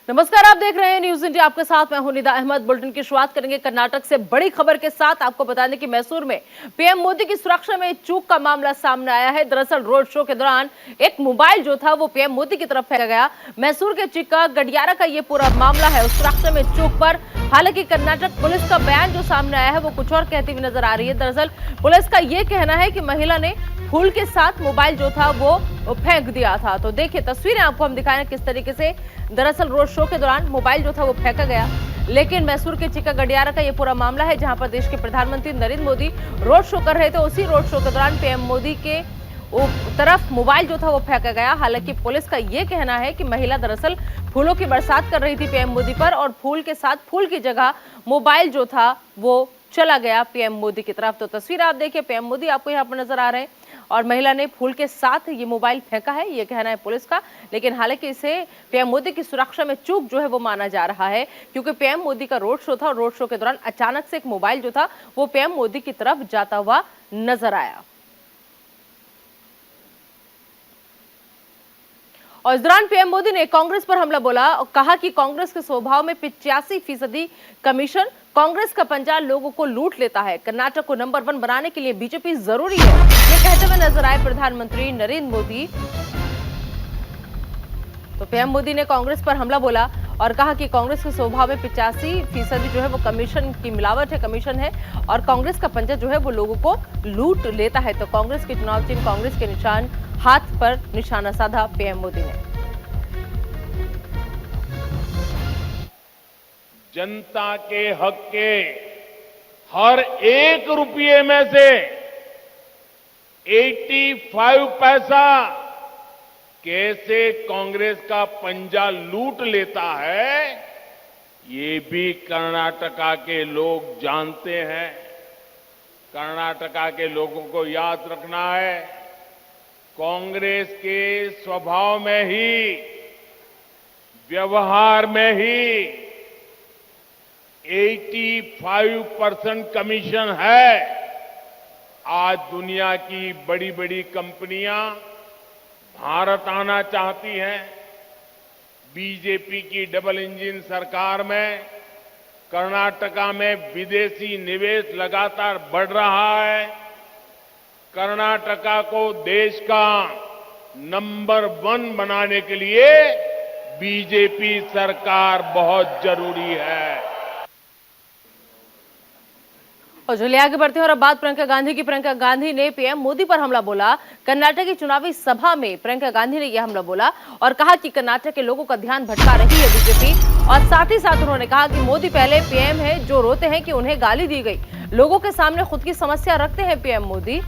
नमस्कार, आप देख रहे हैं न्यूज इंडिया। आपके साथ मैं हूं निदा अहमद। बुलेटिन की शुरुआत करेंगे कर्नाटक से बड़ी खबर के साथ। आपको बता दें कि मैसूर में पीएम मोदी की सुरक्षा में चूक का मामला सामने आया है। दरअसल रोड शो के दौरान एक मोबाइल जो था वो पीएम मोदी की तरफ फेंका गया। मैसूर के चिक्का गडियारा का ये पूरा मामला है, उस सुरक्षा में चूक पर। हालांकि कर्नाटक पुलिस का बयान जो सामने आया है वो कुछ और कहती हुई नजर आ रही है। दरअसल पुलिस का ये कहना है कि महिला ने फूल के साथ मोबाइल जो था वो फेंक दिया था। तो देखिए तस्वीरें आपको हम दिखाएं किस तरीके से दरअसल रोड शो के दौरान मोबाइल जो था वो फेंका गया। लेकिन मैसूर के चिक्का गडियारा का ये पूरा मामला है, जहां पर देश के प्रधानमंत्री नरेंद्र मोदी रोड शो कर रहे थे। उसी रोड शो के दौरान पीएम मोदी के तरफ मोबाइल जो था वो फेंका गया। हालांकि पुलिस का ये कहना है कि महिला दरअसल फूलों की बरसात कर रही थी पीएम मोदी पर, और फूल के साथ फूल की जगह मोबाइल जो था वो चला गया पीएम मोदी की तरफ। तो तस्वीर आप देखिए, पीएम मोदी आपको यहाँ पर नजर आ रहे हैं और महिला ने फूल के साथ ये मोबाइल फेंका है, ये कहना है पुलिस का। लेकिन हालांकि इसे पीएम मोदी की सुरक्षा में चूक जो है वो माना जा रहा है, क्योंकि पीएम मोदी का रोड शो था और रोड शो के दौरान अचानक से एक मोबाइल जो था वो पीएम मोदी की तरफ जाता हुआ नजर आया। और इस दौरान पीएम मोदी ने कांग्रेस पर हमला बोला और कहा कि कांग्रेस के स्वभाव में 85% कमीशन, कांग्रेस का पंजा लोगों को लूट लेता है। कर्नाटक को नंबर 1 बनाने के लिए बीजेपी जरूरी है, ये कहते हुए नजर आए प्रधानमंत्री नरेंद्र मोदी। तो पीएम मोदी ने कांग्रेस पर हमला बोला और कहा कि कांग्रेस के स्वभाव में 85% जो है वो कमीशन की मिलावट है, कमीशन है, और कांग्रेस का पंजा जो है वो लोगों को लूट लेता है। तो कांग्रेस के चुनाव चिन्ह कांग्रेस के निशान हाथ पर निशाना साधा पीएम मोदी ने। जनता के हक के हर 1 रुपये में से 85 पैसा कैसे कांग्रेस का पंजा लूट लेता है, ये भी कर्नाटका के लोग जानते हैं। कर्नाटका के लोगों को याद रखना है, कांग्रेस के स्वभाव में ही, व्यवहार में ही 85% कमीशन है। आज दुनिया की बड़ी बड़ी कंपनियां भारत आना चाहती हैं। बीजेपी की डबल इंजन सरकार में कर्नाटका में विदेशी निवेश लगातार बढ़ रहा है। कर्नाटका को देश का नंबर 1 बनाने के लिए बीजेपी सरकार बहुत जरूरी है। और चलिए आगे बढ़ते हैं और अब बात प्रियंका गांधी की। प्रियंका गांधी ने पीएम मोदी पर हमला बोला। कर्नाटक की चुनावी सभा में प्रियंका गांधी ने यह हमला बोला और कहा कि कर्नाटक के लोगों का ध्यान भटका रही है बीजेपी। और साथ ही साथ उन्होंने कहा कि मोदी पहले पीएम है जो रोते हैं कि उन्हें गाली दी गई, लोगों के सामने खुद की समस्या रखते हैं पीएम मोदी।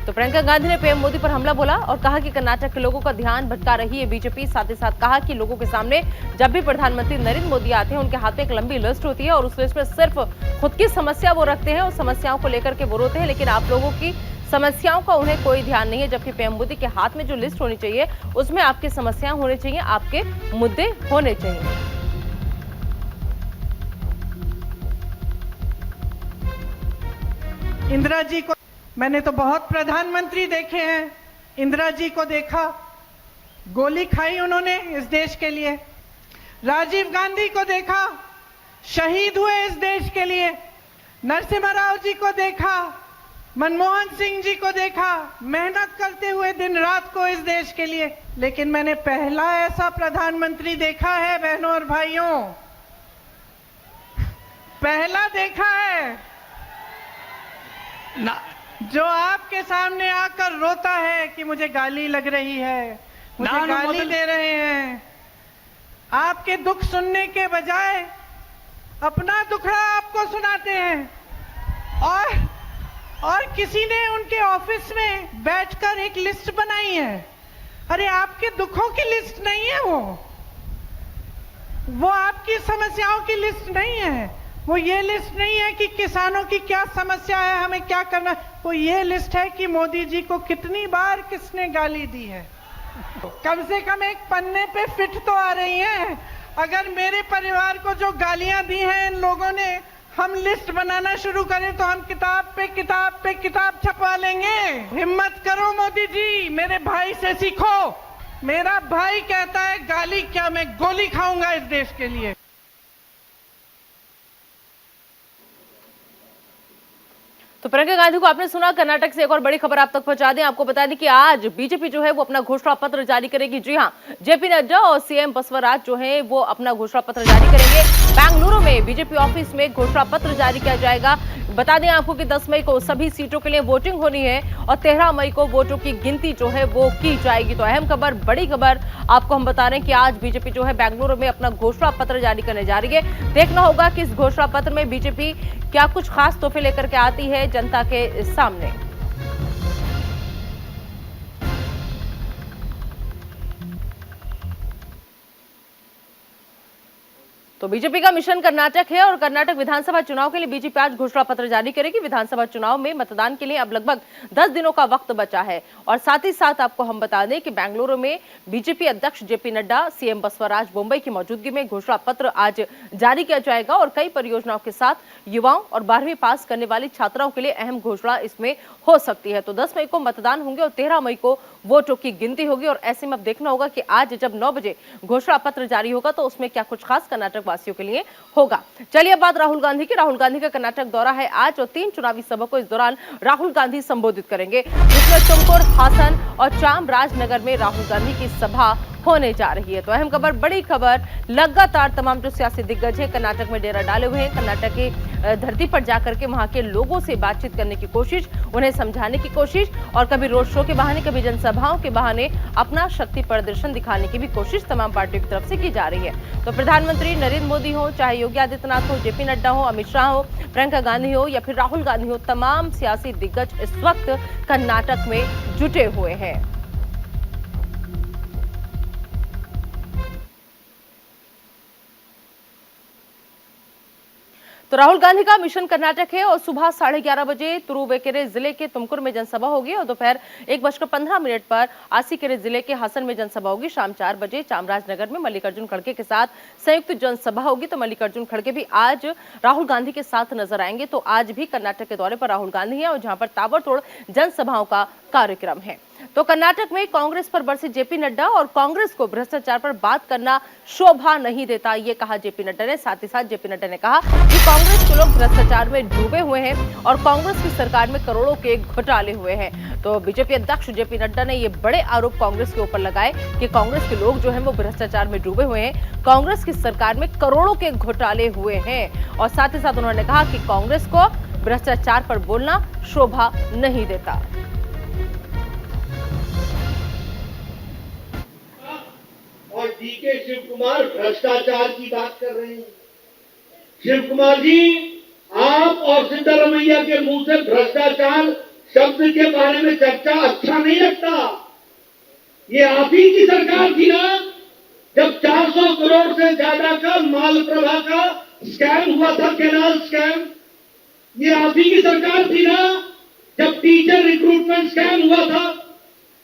तो प्रियंका गांधी ने पीएम मोदी पर हमला बोला और कहा कि कर्नाटक के लोगों का ध्यान भटका रही है बीजेपी। साथ ही साथ कहा कि लोगों के सामने जब भी प्रधानमंत्री नरेंद्र मोदी आते हैं उनके हाथ में एक लंबी लिस्ट होती है और उस लिस्ट में सिर्फ खुद की समस्या वो रखते हैं, उस समस्याओं को लेकर के वो रोते हैं, लेकिन आप लोगों की समस्याओं का उन्हें कोई ध्यान नहीं है। जबकि पीएम मोदी के हाथ में जो लिस्ट होनी चाहिए उसमें आपकी समस्याएं होनी चाहिए, आपके मुद्दे होने चाहिए। इंदिरा जी को मैंने तो बहुत प्रधानमंत्री देखे हैं। इंदिरा जी को देखा, गोली खाई उन्होंने इस देश के लिए। राजीव गांधी को देखा, शहीद हुए इस देश के लिए। नरसिम्हा राव जी को देखा, मनमोहन सिंह जी को देखा, मेहनत करते हुए दिन रात को इस देश के लिए। लेकिन मैंने पहला ऐसा प्रधानमंत्री देखा है बहनों और भाइयों, पहला देखा है ना, जो आपके सामने आकर रोता है कि मुझे गाली लग रही है, मुझे गाली दे रहे हैं। आपके दुख सुनने के बजाय अपना दुखड़ा आपको सुनाते हैं। और किसी ने उनके ऑफिस में बैठकर एक लिस्ट बनाई है। अरे आपके दुखों की लिस्ट नहीं है वो आपकी समस्याओं की लिस्ट नहीं है। वो ये लिस्ट नहीं है कि किसानों की क्या समस्या है, हमें क्या करना है। वो ये लिस्ट है कि मोदी जी को कितनी बार किसने गाली दी है। कम से कम एक पन्ने पे फिट तो आ रही है। अगर मेरे परिवार को जो गालियां दी हैं इन लोगों ने, हम लिस्ट बनाना शुरू करें तो हम किताब पे किताब छपवा लेंगे। हिम्मत करो मोदी जी, मेरे भाई से सीखो। मेरा भाई कहता है गाली क्या, मैं गोली खाऊंगा इस देश के लिए। तो प्रियंका गांधी को आपने सुना। कर्नाटक से एक और बड़ी खबर आप तक पहुंचा दें। आपको बता दें कि आज बीजेपी जो है वो अपना घोषणा पत्र जारी करेगी। जी हां, जेपी नड्डा और सीएम बसवराज जो है वो अपना घोषणा पत्र जारी करेंगे। बेंगलुरु में बीजेपी ऑफिस में घोषणा पत्र जारी किया जाएगा। बता दें आपको कि 10 मई को सभी सीटों के लिए वोटिंग होनी है और 13 मई को वोटों की गिनती जो है वो की जाएगी। तो अहम खबर, बड़ी खबर आपको हम बता रहे हैं कि आज बीजेपी जो है बेंगलुरु में अपना घोषणा पत्र जारी करने जा रही है। देखना होगा कि इस घोषणा पत्र में बीजेपी क्या कुछ खास तोहफे लेकर के आती है जनता के सामने। तो बीजेपी का मिशन कर्नाटक है और कर्नाटक विधानसभा चुनाव के लिए बीजेपी आज घोषणा पत्र जारी करेगी। विधानसभा चुनाव में मतदान के लिए अब लगभग 10 दिनों का वक्त बचा है और साथ ही साथ आपको हम बता दें कि बेंगलुरु में बीजेपी अध्यक्ष जेपी नड्डा, सीएम बसवराज मुंबई की मौजूदगी में घोषणा पत्र आज जारी किया जाएगा और कई परियोजनाओं के साथ युवाओं और 12वीं पास करने वाली छात्राओं के लिए अहम घोषणा इसमें हो सकती है। तो 10 मई को मतदान होंगे और 13 मई को वोटों की गिनती होगी और ऐसे में अब देखना होगा कि आज जब 9 बजे घोषणा पत्र जारी होगा तो उसमें क्या कुछ खास कर्नाटक वासियों के लिए होगा। चलिए अब बात राहुल गांधी की। राहुल गांधी का कर्नाटक दौरा है आज और 3 चुनावी सभा को इस दौरान राहुल गांधी संबोधित करेंगे, जिसमें तुमकुर, हासन और चामराजनगर में राहुल गांधी की सभा होने जा रही है। तो अहम खबर, बड़ी खबर, लगातार तमाम जो सियासी दिग्गज है कर्नाटक में डेरा डाले हुए हैं। कर्नाटक की धरती पर जाकर के वहां के लोगों से बातचीत करने की कोशिश, उन्हें समझाने की कोशिश और कभी रोड शो के बहाने, कभी जनसभाओं के बहाने अपना शक्ति प्रदर्शन दिखाने की भी कोशिश तमाम पार्टियों की तरफ से की जा रही है। तो प्रधानमंत्री नरेंद्र मोदी हो, चाहे योगी आदित्यनाथ हो, जेपी नड्डा हो, अमित शाह हो, प्रियंका गांधी हो या फिर राहुल गांधी हो, तमाम सियासी दिग्गज इस वक्त कर्नाटक में जुटे हुए हैं। तो राहुल गांधी का मिशन कर्नाटक है और सुबह 11:30 बजे तुरुवेकेरे जिले के तुमकुर में जनसभा होगी और दोपहर 1:15 पर आसीकेरे जिले के हासन में जनसभा होगी। शाम 4 बजे चामराजनगर में मल्लिकार्जुन खड़गे के साथ संयुक्त जनसभा होगी। तो मल्लिकार्जुन खड़गे भी आज राहुल गांधी के साथ नजर आएंगे। तो आज भी कर्नाटक के दौरे पर राहुल गांधी है और जहां पर ताबड़तोड़ जनसभाओं का कार्यक्रम है। तो कर्नाटक में कांग्रेस पर बरसे जेपी नड्डा और कांग्रेस को भ्रष्टाचार पर बात करना शोभा नहीं देता, ये कहा जेपी नड्डा ने। साथ ही साथ जेपी नड्डा ने कहा कि कांग्रेस के लोग भ्रष्टाचार में डूबे हुए हैं और कांग्रेस की सरकार में करोड़ों के घोटाले हुए हैं। तो बीजेपी अध्यक्ष जेपी नड्डा ने ये बड़े आरोप कांग्रेस के ऊपर लगाए कि कांग्रेस के लोग जो है वो भ्रष्टाचार में डूबे हुए हैं, कांग्रेस की सरकार में करोड़ों के घोटाले हुए हैं। और साथ ही साथ उन्होंने कहा कि कांग्रेस को भ्रष्टाचार पर बोलना शोभा नहीं देता। और डीके शिव कुमार भ्रष्टाचार की बात कर रहे हैं। शिव कुमार जी, आप और सिद्धारमैया के मुंह से भ्रष्टाचार शब्द के बारे में चर्चा अच्छा नहीं लगता। ये आप ही की सरकार थी ना जब 400 करोड़ से ज्यादा का मालप्रभा का स्कैम हुआ था, कैनाल स्कैम। ये आप ही की सरकार थी ना जब टीचर रिक्रूटमेंट स्कैम हुआ था।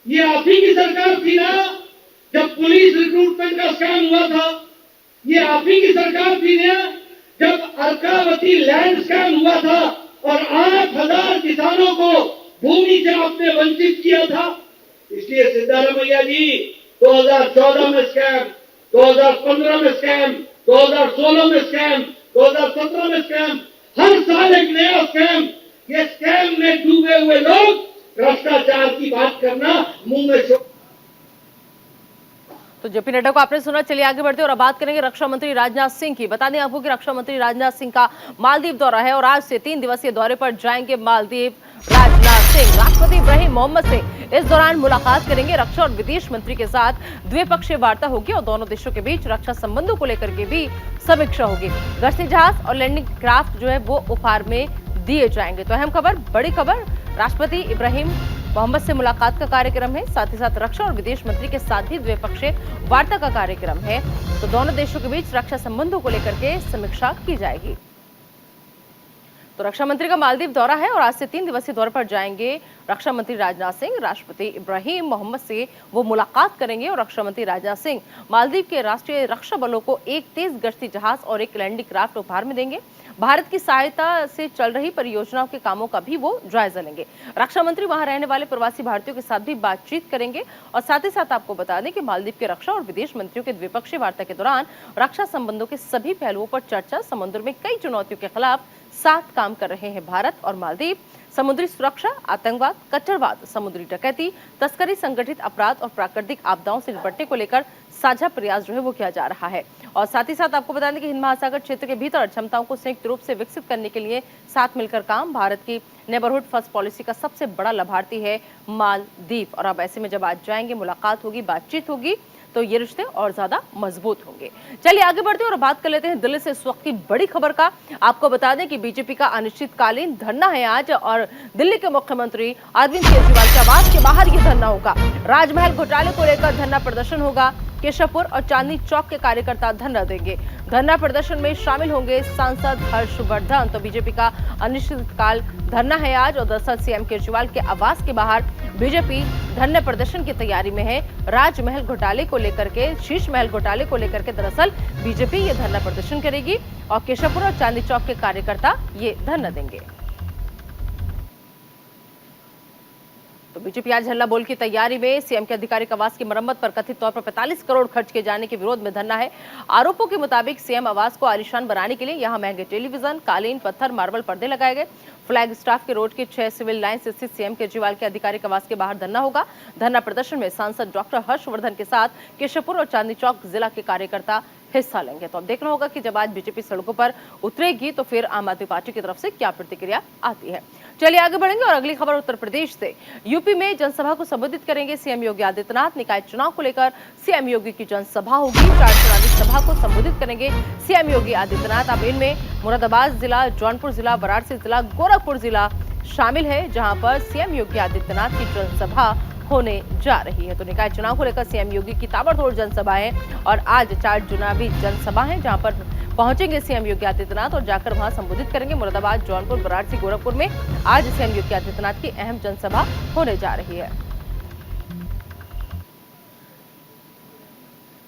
ये आप ही की सरकार थी ना जब पुलिस रिक्रूटमेंट का स्कैम हुआ था। ये आप ही की सरकार थी ना जब अर्कावती लैंड स्कैम हुआ था और 8,000 किसानों को भूमि से आपने वंचित किया था। इसलिए सिद्धारमैया जी 2014 में स्कैम, 2015 में स्कैम, 2016 में स्कैम, 2017 में स्कैम, हर साल एक नया स्कैम। ये स्कैम में डूबे हुए लोग भ्रष्टाचार की बात करना मुंह में। तो जेपी नड्डा को आपने सुना। चलिए आगे बढ़ते और अब बात करेंगे रक्षा मंत्री राजनाथ सिंह की। बता दें आपको कि रक्षा मंत्री राजनाथ सिंह का मालदीव दौरा है और आज से 3 दिवसीय दौरे पर जाएंगे मालदीव राजनाथ सिंह। राष्ट्रपति इब्राहिम मोहम्मद से इस दौरान मुलाकात करेंगे। रक्षा और विदेश मंत्री के साथ द्विपक्षीय वार्ता होगी और दोनों देशों के बीच रक्षा संबंधों को लेकर के भी समीक्षा होगी। गश्ती जहाज और लैंडिंग क्राफ्ट जो है वो उपहार में दिए जाएंगे। तो अहम खबर, बड़ी खबर, राष्ट्रपति इब्राहिम मोहम्मद से मुलाकात का कार्यक्रम है। साथ ही साथ रक्षा और विदेश मंत्री के साथ भी द्विपक्षीय वार्ता का कार्यक्रम है। तो दोनों देशों के बीच रक्षा संबंधों को लेकर के समीक्षा की जाएगी। तो रक्षा मंत्री का मालदीव दौरा है और आज से 3 दिवसीय दौरे पर जाएंगे रक्षा मंत्री राजनाथ सिंह। राष्ट्रपति इब्राहिम मोहम्मद से वो मुलाकात करेंगे और रक्षा मंत्री राजनाथ सिंह मालदीव के राष्ट्रीय रक्षा बलों को एक तेज गश्ती जहाज और एक लैंडिंग क्राफ्ट उपहार में देंगे। भारत की सहायता से चल रही परियोजनाओं के कामों का भी वो जायजा लेंगे। रक्षा मंत्री वहां रहने वाले प्रवासी भारतीयों के साथ भी बातचीत करेंगे और साथ ही साथ आपको बता दें कि मालदीव के रक्षा और विदेश मंत्रियों के द्विपक्षीय वार्ता के दौरान रक्षा संबंधों के सभी पहलुओं पर चर्चा। समुद्र में कई चुनौतियों के खिलाफ साथ काम कर रहे हैं भारत और मालदीव। समुद्री सुरक्षा, आतंकवाद, कट्टरवाद, समुद्री डकैती, तस्करी, संगठित अपराध और प्राकृतिक आपदाओं से निपटने को लेकर साझा प्रयास जो है वो किया जा रहा है। और साथ ही साथ आपको बता दें कि हिंद महासागर क्षेत्र के भीतर क्षमताओं को संयुक्त रूप से विकसित करने के लिए साथ मिलकर काम। भारत की नेबरहुड फर्स्ट पॉलिसी का सबसे बड़ा लाभार्थी है मालदीव और अब ऐसे में जब आज जाएंगे, मुलाकात होगी, बातचीत होगी तो ये रिश्ते और ज्यादा मजबूत होंगे। चलिए आगे बढ़ते हैं और बात कर लेते हैं दिल्ली से इस वक्त की बड़ी खबर का। आपको बता दें कि बीजेपी का अनिश्चितकालीन धरना है आज और दिल्ली के मुख्यमंत्री अरविंद केजरीवाल के आवास के बाहर ये धरना होगा। राजमहल घोटाले को लेकर धरना प्रदर्शन होगा। केशवपुर और चांदनी चौक के कार्यकर्ता धरना देंगे। धरना प्रदर्शन में शामिल होंगे सांसद हर्षवर्धन। तो बीजेपी का अनिश्चितकाल धरना है आज और दरअसल सीएम केजरीवाल के आवास के बाहर बीजेपी धरने प्रदर्शन की तैयारी में है। राजमहल घोटाले को लेकर के, शीश महल घोटाले को लेकर के दरअसल बीजेपी ये धरना प्रदर्शन करेगी और केशवपुर और चांदनी चौक के कार्यकर्ता ये धरना देंगे। तो बीजेपी आज हल्ला बोल की तैयारी में सीएम के आधिकारिक आवास की मरम्मत पर कथित तौर पर 45 करोड़ खर्च किए जाने के विरोध में धरना है। आरोपों के मुताबिक सीएम आवास को आलीशान बनाने के लिए यहां महंगे टेलीविजन, कालीन, पत्थर, मार्बल पर्दे लगाए गए। फ्लैग स्टाफ के रोड के 6 सिविल लाइन्स स्थित सीएम केजरीवाल के आधिकारिक आवास के बाहर धरना होगा। धरना प्रदर्शन में सांसद डॉक्टर हर्षवर्धन के साथ केशवपुर और चांदनी चौक जिला के कार्यकर्ता हिस्सा लेंगे। तो अब देखना होगा कि जब आज बीजेपी सड़कों पर उतरेगी तो फिर आम आदमी पार्टी की तरफ से क्या प्रतिक्रिया आती है। चलिए आगे बढ़ेंगे और अगली खबर उत्तर प्रदेश से। यूपी में जनसभा को संबोधित करेंगे सीएम योगी आदित्यनाथ। निकाय चुनाव को लेकर सीएम योगी की जनसभा होगी। 4 चुनावी सभा को संबोधित करेंगे सीएम योगी आदित्यनाथ। अब इनमें मुरादाबाद जिला, जौनपुर जिला, वाराणसी जिला, गोरखपुर जिला शामिल है जहां पर सीएम योगी आदित्यनाथ की जनसभा होने जा रही है। तो निकाय चुनाव को लेकर सीएम योगी की ताबड़तोड़ जनसभा है और आज 4 चुनावी जनसभा है जहां पर पहुंचेंगे सीएम योगी आदित्यनाथ और जाकर वहां संबोधित करेंगे। मुरादाबाद, जौनपुर, वाराणसी, गोरखपुर में आज सीएम योगी आदित्यनाथ की अहम जनसभा होने जा रही है।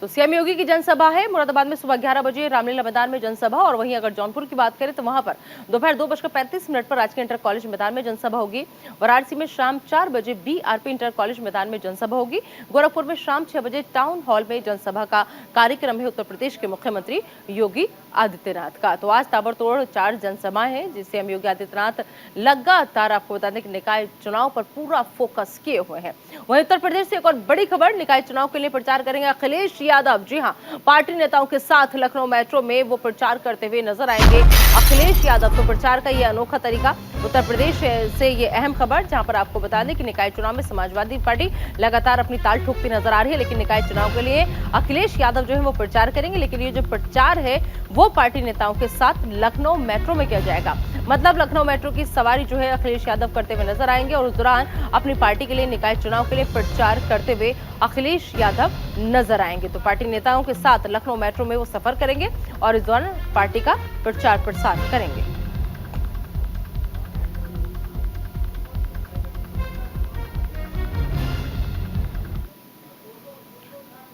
तो सीएम योगी की जनसभा है मुरादाबाद में सुबह 11 बजे रामलीला मैदान में जनसभा और वहीं अगर जौनपुर की बात करें तो वहां पर दोपहर 2:35 पर राजकीय इंटर कॉलेज मैदान में जनसभा होगी। वाराणसी में शाम 4 बजे बीआरपी इंटर कॉलेज मैदान में जनसभा होगी। गोरखपुर में शाम 6 बजे टाउन हॉल में जनसभा का कार्यक्रम है उत्तर प्रदेश के मुख्यमंत्री योगी आदित्यनाथ का। तो आज ताबड़तोड़ 4 जनसभाएं हैं जिससे सीएम योगी आदित्यनाथ लगातार आपको बता दें कि निकाय चुनाव पर पूरा फोकस किए हुए हैं। वहीं उत्तर प्रदेश से एक और बड़ी खबर, निकाय चुनाव के लिए प्रचार करेंगे अखिलेश यादव। जी हां, पार्टी नेताओं के साथ लखनऊ मेट्रो में वो प्रचार करते हुए नजर आएंगे अखिलेश यादव। तो प्रचार का ये अनोखा तरीका उत्तर प्रदेश से ये अहम खबर जहां पर आपको बता दें कि निकाय चुनाव में समाजवादी पार्टी लगातार अपनी ताल ठोकती नजर आ रही है, लेकिन निकाय चुनाव के लिए अखिलेश यादव जो है वो प्रचार करेंगे। लेकिन ये जो प्रचार है वो पार्टी नेताओं के साथ लखनऊ मेट्रो में किया जाएगा। मतलब लखनऊ मेट्रो की सवारी जो है अखिलेश यादव करते हुए नजर आएंगे और उस दौरान अपनी पार्टी के लिए निकाय चुनाव के लिए प्रचार करते हुए अखिलेश यादव नजर आएंगे। तो पार्टी नेताओं के साथ लखनऊ मेट्रो में वो सफर करेंगे और इस दौरान पार्टी का प्रचार प्रसार करेंगे।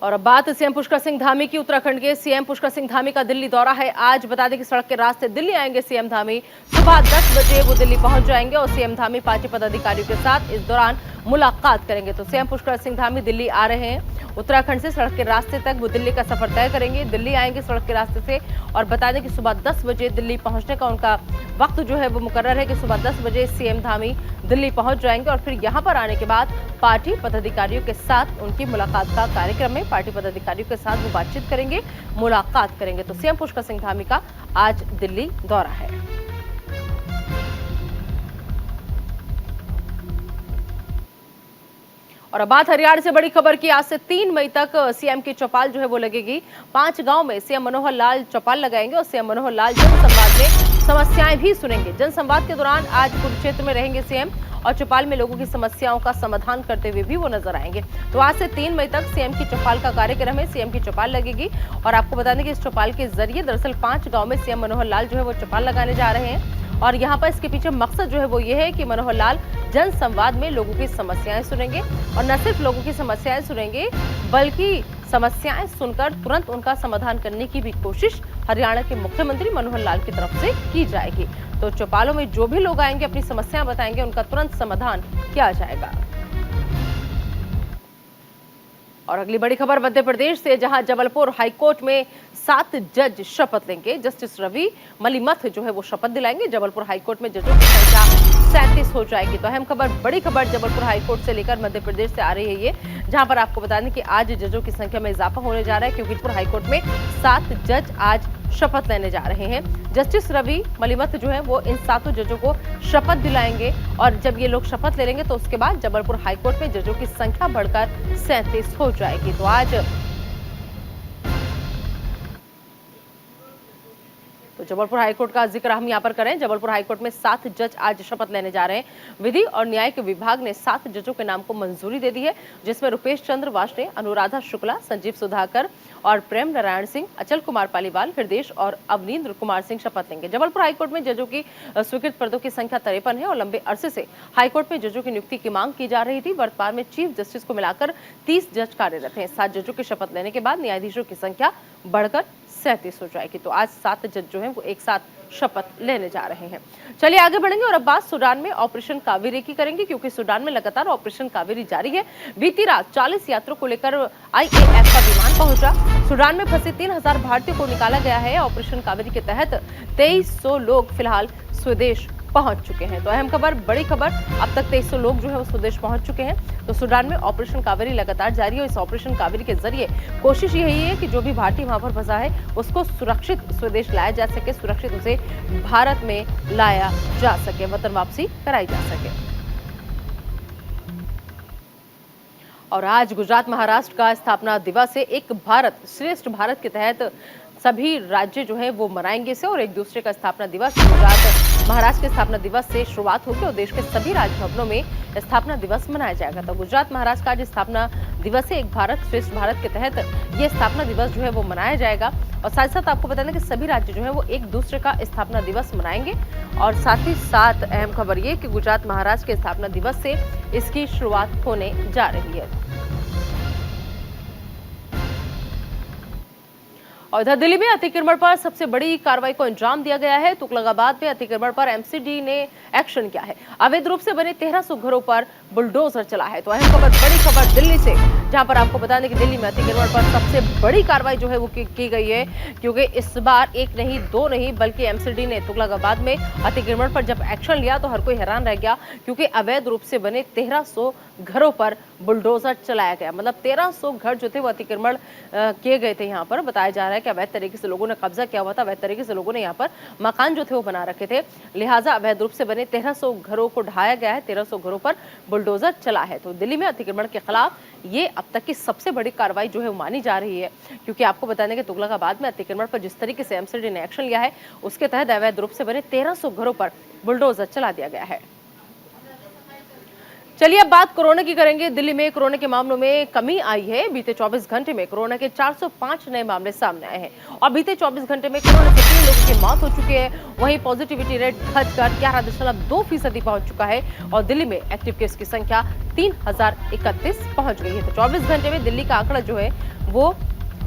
और अब बात सीएम पुष्कर सिंह धामी की। उत्तराखंड के सीएम पुष्कर सिंह धामी का दिल्ली दौरा है। आज बता दें कि सड़क के रास्ते दिल्ली आएंगे सीएम धामी। सुबह 10 बजे वो दिल्ली पहुंच जाएंगे और सीएम धामी पार्टी पदाधिकारियों के साथ इस दौरान मुलाकात करेंगे। तो सीएम पुष्कर सिंह धामी दिल्ली आ रहे हैं। उत्तराखंड से सड़क के रास्ते तक वो दिल्ली का सफर तय करेंगे। दिल्ली आएंगे सड़क के रास्ते से और बता दें कि सुबह 10 बजे दिल्ली पहुंचने का उनका वक्त जो है वो मुकर्रर है कि सुबह 10 बजे सीएम धामी दिल्ली पहुंच जाएंगे और फिर यहां पर आने के बाद पार्टी पदाधिकारियों के साथ उनकी मुलाकात का कार्यक्रम है। पार्टी पदाधिकारियों के साथ वो बातचीत करेंगे, मुलाकात करेंगे। तो सीएम पुष्कर सिंह धामी का आज दिल्ली दौरा है। और अब बात हरियाणा से बड़ी खबर की। आज से 3 मई तक सीएम की चौपाल जो है वो लगेगी। 5 गांव में सीएम मनोहर लाल चौपाल लगाएंगे और सीएम मनोहर लाल जनसंवाद में समस्याएं भी सुनेंगे। जनसंवाद के दौरान आज कुरुक्षेत्र में रहेंगे सीएम और चौपाल में लोगों की समस्याओं का समाधान करते हुए भी वो नजर आएंगे। तो आज से 3 मई तक सीएम की चौपाल का कार्यक्रम है। सीएम की चौपाल लगेगी और आपको बता दें कि इस चौपाल के जरिए दरअसल 5 गांव में सीएम मनोहर लाल जो है वो चौपाल लगाने जा रहे हैं और यहाँ पर इसके पीछे मकसद जो है वो ये है कि मनोहर लाल जन संवाद में लोगों की समस्याएं सुनेंगे और न सिर्फ लोगों की समस्याएं सुनेंगे बल्कि समस्याएं सुनकर तुरंत उनका समाधान करने की भी कोशिश हरियाणा के मुख्यमंत्री मनोहर लाल की तरफ से की जाएगी। तो चौपालों में जो भी लोग आएंगे अपनी समस्याएं बताएंगे, उनका तुरंत समाधान किया जाएगा। और अगली बड़ी खबर मध्य प्रदेश से, जहां जबलपुर हाईकोर्ट में 7 जज शपथ लेंगे। जस्टिस रवि मलिमथ जो है वो शपथ दिलाएंगे। जबलपुर हाईकोर्ट में जजों की संख्या 37 हो जाएगी। तो अहम खबर, बड़ी खबर जबलपुर हाईकोर्ट से लेकर मध्य प्रदेश से आ रही है ये, जहां पर आपको बता दें कि आज जजों की संख्या में इजाफा होने जा रहा है, क्योंकि जबलपुर हाईकोर्ट में 7 जज आज शपथ लेने जा रहे हैं। जस्टिस रवि मलिमथ जो है वो इन 7 जजों को शपथ दिलाएंगे और जब ये लोग शपथ ले लेंगे तो उसके बाद जबलपुर हाईकोर्ट में जजों की संख्या बढ़कर 37 हो जाएगी। तो जबलपुर हाईकोर्ट का जिक्र हम यहाँ पर करें। जबलपुर हाईकोर्ट में 7 जज आज शपथ लेने जा रहे हैं। विधि और न्यायिक विभाग ने 7 जजों के नाम को मंजूरी दे दी है, जिसमें रुपेश चंद्र वार्ष्णेय, अनुराधा शुक्ला, संजीव सुधाकर और प्रेम नारायण सिंह, अचल कुमार पालीवाल, हृदेश और अवनींद्र कुमार सिंह शपथ लेंगे। जबलपुर हाईकोर्ट में जजों की स्वीकृत पदों की संख्या 53 है और लंबे अरसे से हाईकोर्ट में जजों की नियुक्ति की मांग की जा रही थी। वर्तमान में चीफ जस्टिस को मिलाकर 30 जज कार्यरत हैं। 7 जजों की शपथ लेने के बाद न्यायाधीशों की संख्या बढ़कर 37 हो जाएगी। तो आज 7 जज जो हैं वो एक साथ शपथ लेने जा रहे हैं। चलिए आगे बढ़ेंगे और अब बात सूडान में ऑपरेशन कावेरी की करेंगे, क्योंकि सूडान में लगातार ऑपरेशन कावेरी जारी है। बीती रात 40 यात्रियों को लेकर IAF का विमान पहुंचा। सूडान में फंसे 3000 भारतीयों को निकाला गया है। ऑपरेशन कावेरी के तहत 2300 लोग फिलहाल स्वदेश पहुंच चुके हैं। तो अहम खबर, बड़ी खबर, अब तक 2300 लोग जो है वो स्वदेश पहुंच चुके हैं। तो सूडान में ऑपरेशन कावेरी लगातार जारी है। इस ऑपरेशन कावेरी के जरिए कोशिश यही है कि जो भी भारतीय वहां पर फंसा है उसको सुरक्षित स्वदेश लाया जा सके, सुरक्षित उसे भारत में लाया जा सके, वतन वापसी कराई जा सके। और आज गुजरात महाराष्ट्र का स्थापना दिवस है। एक भारत श्रेष्ठ भारत के तहत सभी राज्य जो है वो मनाएंगे इसे, और एक दूसरे का स्थापना दिवस गुजरात महाराष्ट्र के स्थापना दिवस से शुरुआत होगी और देश के सभी राजभवनों में स्थापना दिवस मनाया जाएगा। तो गुजरात महाराष्ट्र का आज स्थापना दिवस है। एक भारत श्रेष्ठ भारत के तहत ये स्थापना दिवस जो है वो मनाया जाएगा। और साथ ही साथ आपको बता दें कि सभी राज्य जो है वो एक दूसरे का स्थापना दिवस मनाएंगे। और साथ ही साथ अहम खबर ये कि गुजरात महाराष्ट्र के स्थापना दिवस से इसकी शुरुआत होने जा रही है। और इधर दिल्ली में अतिक्रमण पर सबसे बड़ी कार्रवाई को अंजाम दिया गया है। तुगलकाबाद में अतिक्रमण पर MCD ने एक्शन किया है। अवैध रूप से बने 1300 घरों पर बुलडोजर चला है। तो अहम खबर, बड़ी खबर दिल्ली से, जहां पर आपको बता दें कि दिल्ली में अतिक्रमण पर सबसे बड़ी कार्रवाई जो है वो की गई है, क्योंकि इस बार एक नहीं, दो नहीं, बल्कि MCD ने तुगलकाबाद में अतिक्रमण पर जब एक्शन लिया तो हर कोई हैरान रह गया, क्योंकि अवैध रूप से बने 1300 घरों पर बुलडोजर चलाया गया। मतलब 1300 घर जो थे वो अतिक्रमण किए गए थे। यहाँ पर बताया जा रहा है कि अवैध तरीके से लोगों ने कब्जा किया हुआ था, अवैध तरीके से लोगों ने यहाँ पर मकान जो थे वो बना रखे थे, लिहाजा अवैध रूप से बने 1300 घरों को ढाया गया है। 1300 घरों पर बुलडोजर चला है। तो दिल्ली में अतिक्रमण के खिलाफ ये अब तक की सबसे बड़ी कार्रवाई जो है वो मानी जा रही है, क्योंकि आपको बताने के तुगलकाबाद में अतिक्रमण पर जिस तरीके से MCD ने एक्शन लिया है उसके तहत अवैध रूप से बने 1300 घरों पर बुलडोजर चला दिया गया है। चलिए अब बात कोरोना की करेंगे। दिल्ली में कोरोना के मामलों में कमी आई है। बीते 24 घंटे में कोरोना के 405 नए मामले सामने आए हैं और बीते 24 घंटे में कोरोना से 3 लोगों की मौत हो चुकी है। वहीं पॉजिटिविटी रेट घटकर 11.2% पहुंच चुका है और दिल्ली में एक्टिव केस की संख्या 3031 पहुंच गई है। तो 24 घंटे में दिल्ली का आंकड़ा जो है वो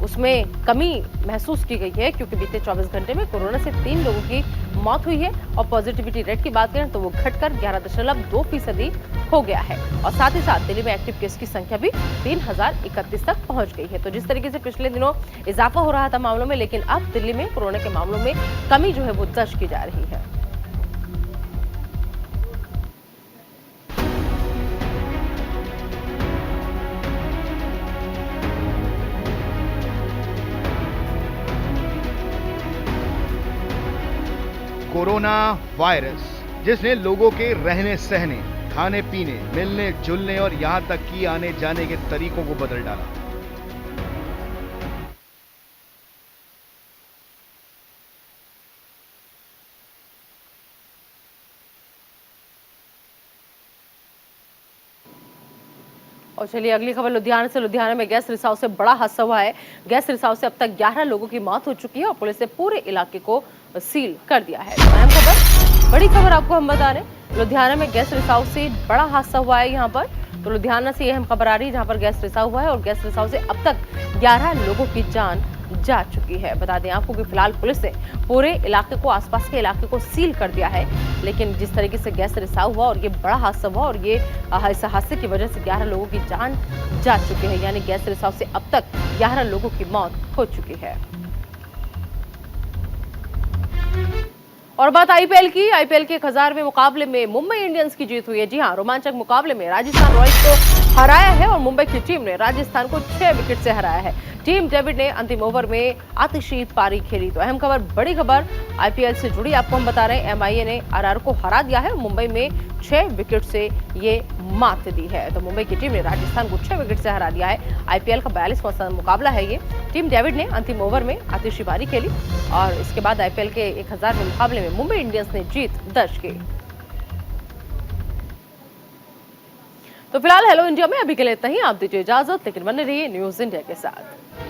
उसमें कमी महसूस की गई है, क्योंकि बीते 24 घंटे में कोरोना से 3 लोगों की मौत हुई है और पॉजिटिविटी रेट की बात करें तो वो घटकर 11.2% हो गया है। और साथ ही साथ दिल्ली में एक्टिव केस की संख्या भी 3031 तक पहुंच गई है। तो जिस तरीके से पिछले दिनों इजाफा हो रहा था मामलों में, लेकिन अब दिल्ली में कोरोना के मामलों में कमी जो है वो दर्ज की जा रही है। कोरोना वायरस, जिसने लोगों के रहने सहने, खाने पीने, मिलने जुलने और यहां तक कि आने जाने के तरीकों को बदल डाला। और चलिए अगली खबर लुधियाना से। लुधियाना में गैस रिसाव से बड़ा हादसा हुआ है। गैस रिसाव से अब तक 11 लोगों की मौत हो चुकी है और पुलिस ने पूरे इलाके को सील कर दिया है। तो अहम खबर, बड़ी खबर आपको हम बता रहे हैं, लुधियाना में गैस रिसाव से बड़ा हादसा हुआ है। यहाँ पर तो लुधियाना से यह खबर आ रही है जहाँ पर गैस रिसाव हुआ है और गैस रिसाव से अब तक 11 लोगों की जान जा चुकी है। बता दें आपको कि फिलहाल पुलिस ने पूरे इलाके को, आसपास के इलाके को सील कर दिया है। लेकिन जिस तरीके से गैस रिसाव हुआ और ये बड़ा हादसा हुआ और ये इस हादसे की वजह से 11 लोगों की जान जा चुकी है, यानी गैस रिसाव से अब तक 11 लोगों की मौत हो चुकी है। और बात आईपीएल की, आईपीएल के 1000वें मुकाबले में मुंबई इंडियंस की जीत हुई है। जी हां, रोमांचक मुकाबले में राजस्थान रॉयल्स को हराया है और मुंबई की टीम ने राजस्थान को 6 विकेट से हराया है। टीम डेविड ने अंतिम ओवर में आतिशी पारी खेली। तो अहम खबर, बड़ी खबर आईपीएल से जुड़ी आपको हम बता रहे हैं। एमआईए ने आरआर को हरा दिया है, मुंबई में 6 विकेट से ये मात दी है। तो मुंबई की टीम ने राजस्थान को 6 विकेट से हरा दिया है। आईपीएल का 42वां मुकाबला है ये। टीम डेविड ने अंतिम ओवर में आतिशी पारी खेली और इसके बाद आईपीएल के 1000वें मुकाबले में मुंबई इंडियंस ने जीत दर्ज की। तो फिलहाल हेलो इंडिया में अभी के लिए इतना ही। आप दीजिए इजाजत, लेकिन बने रहिए न्यूज इंडिया के साथ।